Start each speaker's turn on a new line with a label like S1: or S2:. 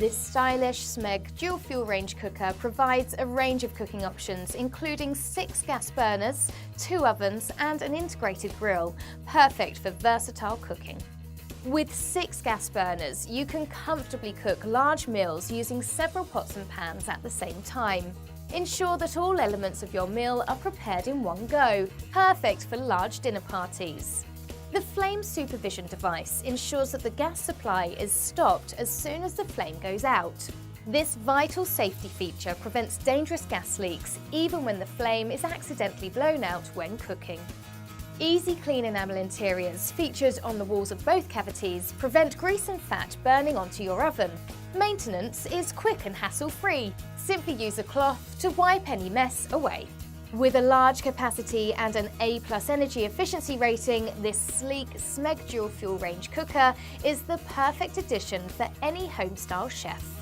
S1: This stylish Smeg dual fuel range cooker provides a range of cooking options, including 6 gas burners, 2 ovens and an integrated grill, perfect for versatile cooking. With 6 gas burners, you can comfortably cook large meals using several pots and pans at the same time. Ensure that all elements of your meal are prepared in one go, perfect for large dinner parties. The flame supervision device ensures that the gas supply is stopped as soon as the flame goes out. This vital safety feature prevents dangerous gas leaks even when the flame is accidentally blown out when cooking. Easy clean enamel interiors featured on the walls of both cavities prevent grease and fat burning onto your oven. Maintenance is quick and hassle-free. Simply use a cloth to wipe any mess away. With a large capacity and an A+ energy efficiency rating, this sleek Smeg dual fuel range cooker is the perfect addition for any home-style chef.